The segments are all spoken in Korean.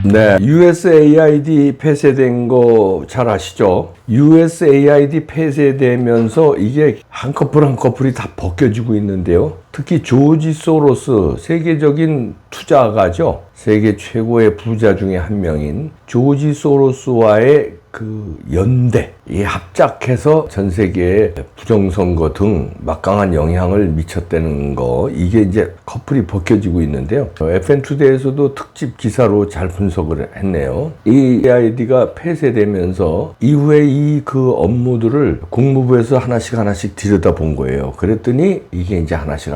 네, USAID 폐쇄된 거 잘 아시죠? USAID 폐쇄되면서 이게 한 커플 한 커플이 다 벗겨지고 있는데요. 특히 조지 소로스, 세계적인 투자가죠. 세계 최고의 부자 중에 한 명인 조지 소로스와의 그 연대, 이 합작해서 전 세계에 부정선거 등 막강한 영향을 미쳤다는 거, 이게 이제 커플이 벗겨지고 있는데요. FN투데이에서도 특집 기사로 잘 분석을 했네요. 이 AID가 폐쇄되면서 이후에 이 그 업무들을 국무부에서 하나씩 들여다본 거예요. 그랬더니 이게 이제 하나씩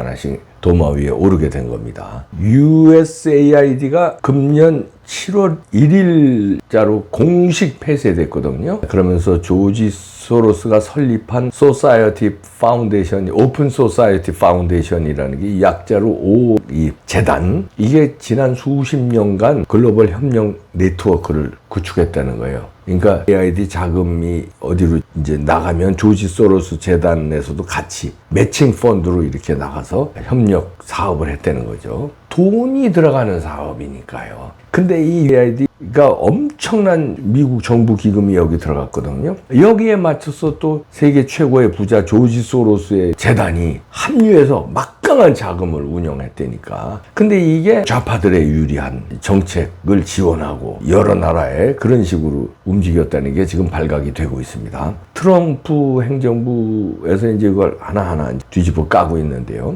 도마 위에 오르게 된 겁니다. USAID가 금년 7월 1일자로 공식 폐쇄됐거든요. 그러면서 조지 소로스가 설립한 소사이어티 파운데이션, 오픈 소사이어티 파운데이션이라는 게 약자로 이 재단, 이게 지난 수십 년간 글로벌 협력 네트워크를 구축했다는 거예요. 그러니까 AID 자금이 어디로 이제 나가면 조지 소로스 재단에서도 같이 매칭 펀드로 이렇게 나가서 협력 사업을 했다는 거죠. 돈이 들어가는 사업이니까요. 근데 이 AID가 엄청난 미국 정부 기금이 여기 들어갔거든요. 여기에 맞춰서 또 세계 최고의 부자 조지 소로스의 재단이 합류해서 막강한 자금을 운영했다니까. 근데 이게 좌파들의 유리한 정책을 지원하고 여러 나라에 그런 식으로 움직였다는 게 지금 발각이 되고 있습니다. 트럼프 행정부에서 이제 이걸 하나하나 뒤집어 까고 있는데요.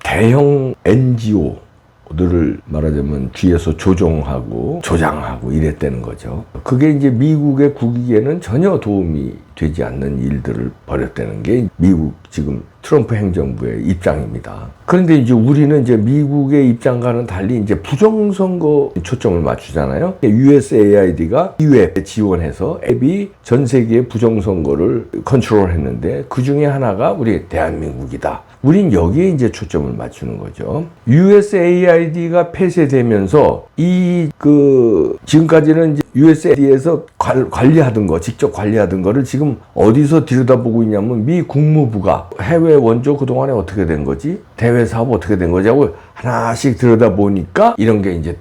대형 NGO 들을 말하자면 뒤에서 조종하고 조장하고 이랬다는 거죠. 그게 이제 미국의 국익에는 전혀 도움이 되지 않는 일들을 벌였다는 게 미국 지금 트럼프 행정부의 입장입니다. 그런데 이제 우리는 이제 미국의 입장과는 달리 이제 부정선거 초점을 맞추잖아요. USAID가 이외에 지원해서 앱이 전 세계의 부정선거를 컨트롤했는데 그 중에 하나가 우리 대한민국이다. 우린 여기에 이제 초점을 맞추는 거죠. USAID가 폐쇄되면서 지금까지는 이제 USAID에서 관리하던 거, 직접 관리하던 거를 지금 어디서 들여다보고 있냐면 미 국무부가 해외 원조 그동안에 어떻게 된 거지? 대외 사업 어떻게 된 거지? 하고 하나씩 들여다보니까 이런 게 이제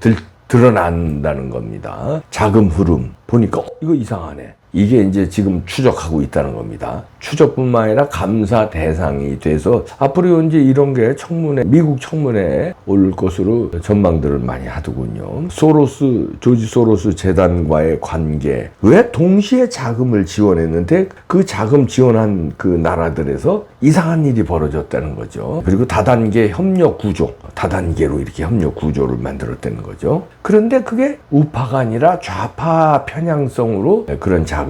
드러난다는 겁니다. 자금 흐름 보니까 이거 이상하네. 이게 이제 지금 추적하고 있다는 겁니다. 추적뿐만 아니라 감사 대상이 돼서 앞으로 이제 이런 게 미국 청문회에 올 것으로 전망들을 많이 하더군요. 조지 소로스 재단과의 관계. 왜 동시에 자금을 지원했는데 그 자금 지원한 그 나라들에서 이상한 일이 벌어졌다는 거죠. 그리고 다단계 협력 구조, 다단계로 이렇게 협력 구조를 만들었다는 거죠. 그런데 그게 우파가 아니라 좌파 편향성으로 그런 자금이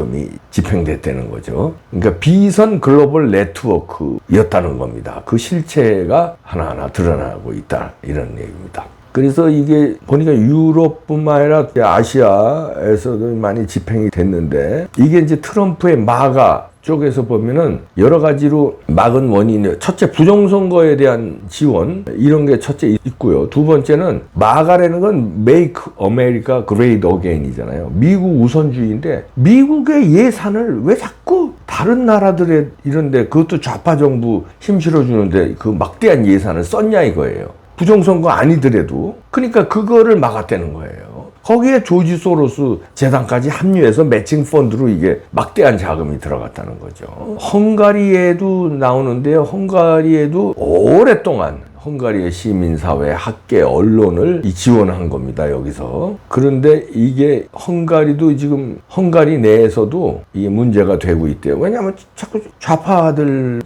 집행됐다는 거죠. 그러니까 비선 글로벌 네트워크였다는 겁니다. 그 실체가 하나하나 드러나고 있다, 이런 얘기입니다. 그래서 이게 보니까 유럽뿐만 아니라 아시아에서도 많이 집행이 됐는데, 이게 이제 트럼프의 마가 쪽에서 보면은 여러 가지로 막은 원인이, 첫째 부정선거에 대한 지원, 이런 게 첫째 있고요. 두 번째는 마가라는 건 Make America Great Again이잖아요. 미국 우선주의인데 미국의 예산을 왜 자꾸 다른 나라들의 이런데, 그것도 좌파 정부 힘 실어주는데 그 막대한 예산을 썼냐 이거예요. 부정선거 아니더라도. 그러니까 그거를 막았다는 거예요. 거기에 조지 소로스 재단까지 합류해서 매칭 펀드로 이게 막대한 자금이 들어갔다는 거죠. 헝가리에도 나오는데요. 헝가리에도 오랫동안 헝가리의 시민사회, 학계, 언론을 지원한 겁니다, 여기서. 그런데 이게 헝가리도 지금 헝가리 내에서도 이게 문제가 되고 있대요. 왜냐하면 자꾸 좌파들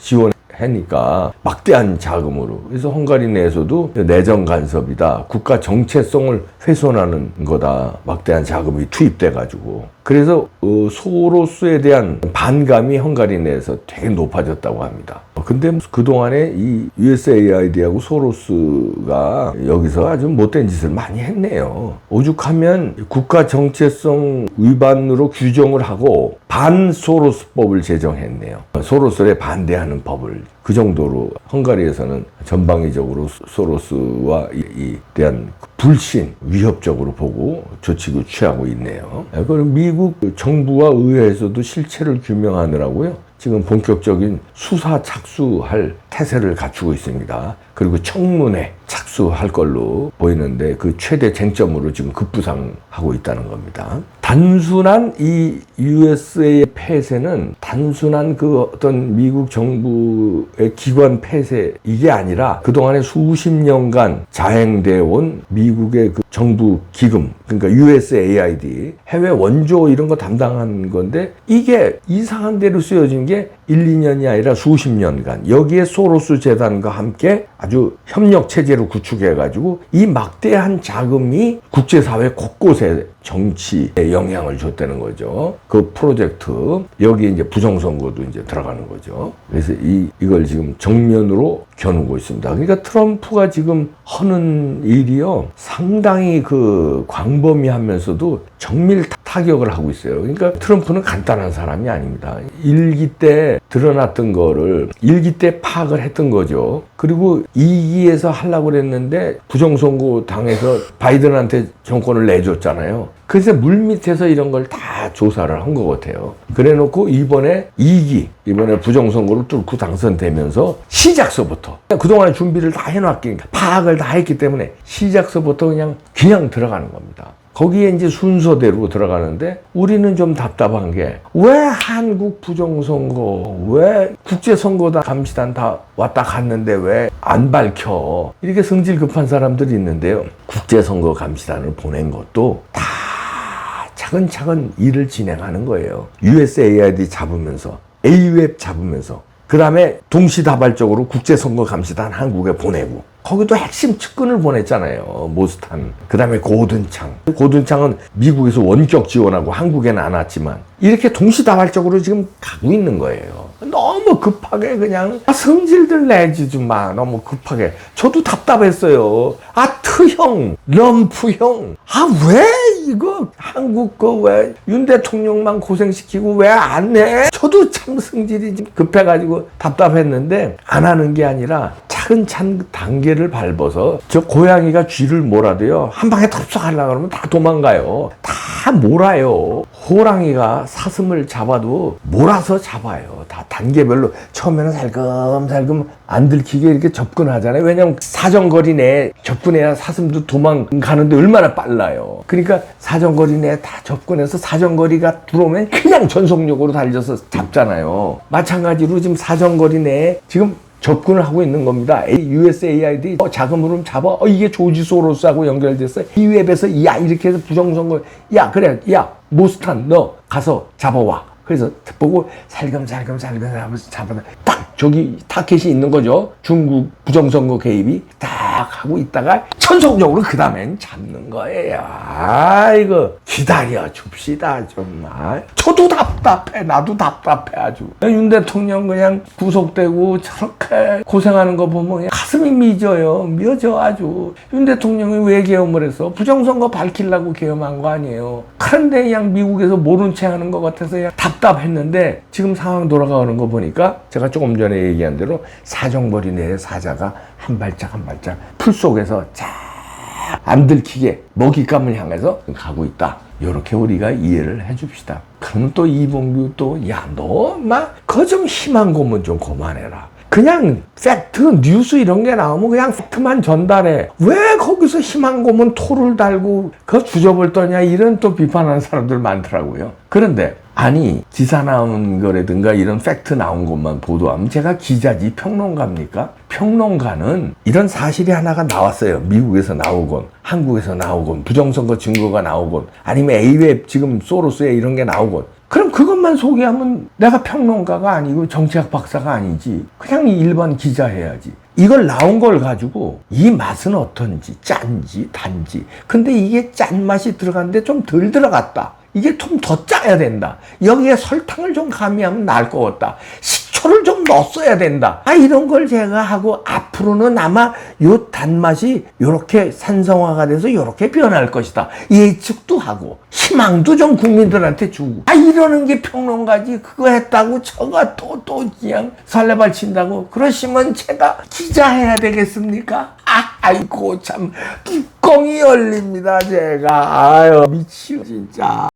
하니까 막대한 자금으로. 그래서 헝가리 내에서도 내정 간섭이다, 국가 정체성을 훼손하는 거다, 막대한 자금이 투입돼 가지고. 그래서 소로스에 대한 반감이 헝가리 내에서 되게 높아졌다고 합니다. 근데 그동안에 이 USAID하고 소로스가 여기서 아주 못된 짓을 많이 했네요. 오죽하면 국가 정체성 위반으로 규정을 하고 반소로스법을 제정했네요. 소로스에 반대하는 법을. 그 정도로 헝가리에서는 전방위적으로 소로스와 이 대한 불신, 위협적으로 보고 조치를 취하고 있네요. 그리고 미국 정부와 의회에서도 실체를 규명하느라고요, 지금 본격적인 수사 착수할 태세를 갖추고 있습니다. 그리고 청문회 착수할 걸로 보이는데 그 최대 쟁점으로 지금 급부상하고 있다는 겁니다. 단순한 이 USA의 폐쇄는 단순한 그 어떤 미국 정부의 기관 폐쇄 이게 아니라 그동안에 수십 년간 자행되어 온 미국의 그 정부 기금, 그러니까 USAID, 해외 원조 이런 거 담당한 건데 이게 이상한 대로 쓰여진 게 1, 2년이 아니라 수십 년간 여기에 소로스 재단과 함께 아주 협력 체제로 구축해가지고 이 막대한 자금이 국제사회 곳곳에 정치에 영향을 줬다는 거죠. 그 프로젝트 여기에 이제 부정선거도 이제 들어가는 거죠. 그래서 이걸 지금 정면으로 겨누고 있습니다. 그러니까 트럼프가 지금 하는 일이요 상당히 그 광범위하면서도 정밀 타격을 하고 있어요. 그러니까 트럼프는 간단한 사람이 아닙니다. 일기 때 드러났던 거를 일기 때 파악을 했던 거죠. 그리고 2기에서 하려고 그랬는데 부정선거 당해서 바이든한테 정권을 내줬잖아요. 그래서 물밑에서 이런 걸 다 조사를 한 것 같아요. 그래 놓고 이번에 2기, 이번에 부정선거를 뚫고 당선되면서 시작서부터 그동안에 준비를 다 해놨기니까 파악을 다 했기 때문에 시작서부터 그냥 들어가는 겁니다. 거기에 이제 순서대로 들어가는데 우리는 좀 답답한 게 왜 한국 부정선거, 왜 국제선거다 감시단 다 왔다 갔는데 왜 안 밝혀? 이렇게 성질 급한 사람들이 있는데요. 국제선거 감시단을 보낸 것도 다 차근차근 일을 진행하는 거예요. USAID 잡으면서, AWEB 잡으면서, 그 다음에 동시다발적으로 국제선거 감시단 한국에 보내고, 거기도 핵심 측근을 보냈잖아요. 모스탄. 그 다음에 고든창. 고든창은 미국에서 원격 지원하고 한국에는 안 왔지만 이렇게 동시다발적으로 지금 가고 있는 거예요. 너무 급하게 그냥 성질들 내지 좀 마. 너무 급하게. 저도 답답했어요. 트형, 럼프형. 왜 이거 한국 왜 윤 대통령만 고생시키고 왜 안 해? 저도 참 성질이 좀 급해가지고 답답했는데 안 하는 게 아니라 차근차근 단계를 밟아서 저 고양이가 쥐를 몰아도요 한 방에 덥석하려고 그러면 다 도망가요. 다 몰아요. 호랑이가 사슴을 잡아도 몰아서 잡아요. 다 단계별로 처음에는 살금살금 안 들키게 이렇게 접근하잖아요. 왜냐면 사정거리 내에 접근해야 사슴도 도망가는데 얼마나 빨라요. 그러니까 사정거리 내에 다 접근해서 사정거리가 들어오면 그냥 전속력으로 달려서 잡잖아요. 마찬가지로 지금 사정거리 내에 지금 접근을 하고 있는 겁니다. USAID 자금으로 잡아. 이게 조지 소로스하고 연결됐어. 이 웹에서 야 이렇게 해서 부정선거 그래 모스탄 너 가서 잡아와. 그래서 보고 살금살금 잡아서 딱 저기 타켓이 있는 거죠. 중국 부정선거 개입이 딱 하고 있다가 전속력으로 그 다음엔 잡는 거예요. 이거 기다려 줍시다 좀. 저도 답답해. 나도 답답해 아주. 윤 대통령 그냥 구속되고 저렇게 고생하는 거 보면 그냥 가슴이 미어져 아주. 윤 대통령이 왜 계엄을 해서 부정선거 밝히려고 계엄한 거 아니에요. 그런데 그냥 미국에서 모른 채 하는 것 같아서 그냥 답답했는데 지금 상황 돌아가는 거 보니까 제가 조금 전에 얘기한 대로 사정거리 내에 사자가 한 발짝 풀 속에서 안 들키게 먹잇감을 향해서 가고 있다. 이렇게 우리가 이해를 해줍시다. 그러면 또 이봉규 그거 좀 심한 거면 좀 그만해라. 그냥 팩트, 뉴스 이런 게 나오면 그냥 팩트만 전달해. 왜 거기서 심한 거면 토를 달고 그거 주접을 떠냐 이런 또 비판하는 사람들 많더라고요. 그런데 기사 나온 거라든가 이런 팩트 나온 것만 보도하면 제가 기자지 평론가입니까? 평론가는 이런 사실이 하나가 나왔어요. 미국에서 나오건 한국에서 나오건 부정선거 증거가 나오건 아니면 AWEB 지금 소로스에 이런 게 나오건 그럼 그것만 소개하면 내가 평론가가 아니고 정치학 박사가 아니지. 그냥 일반 기자 해야지. 이걸 나온 걸 가지고 이 맛은 어떤지 짠지 단지. 근데 이게 짠맛이 들어갔는데 좀 덜 들어갔다. 이게 좀 더 짜야 된다. 여기에 설탕을 좀 가미하면 나을 것 같다. 식초를 좀 넣었어야 된다. 이런 걸 제가 하고 앞으로는 아마 요 단맛이 요렇게 산성화가 돼서 요렇게 변할 것이다. 예측도 하고 희망도 좀 국민들한테 주고 이러는 게 평론가지. 그거 했다고 저가 또 그냥 설레발 친다고 그러시면 제가 기자 해야 되겠습니까? 아이고 참 뚜껑이 열립니다 제가. 미치고 진짜.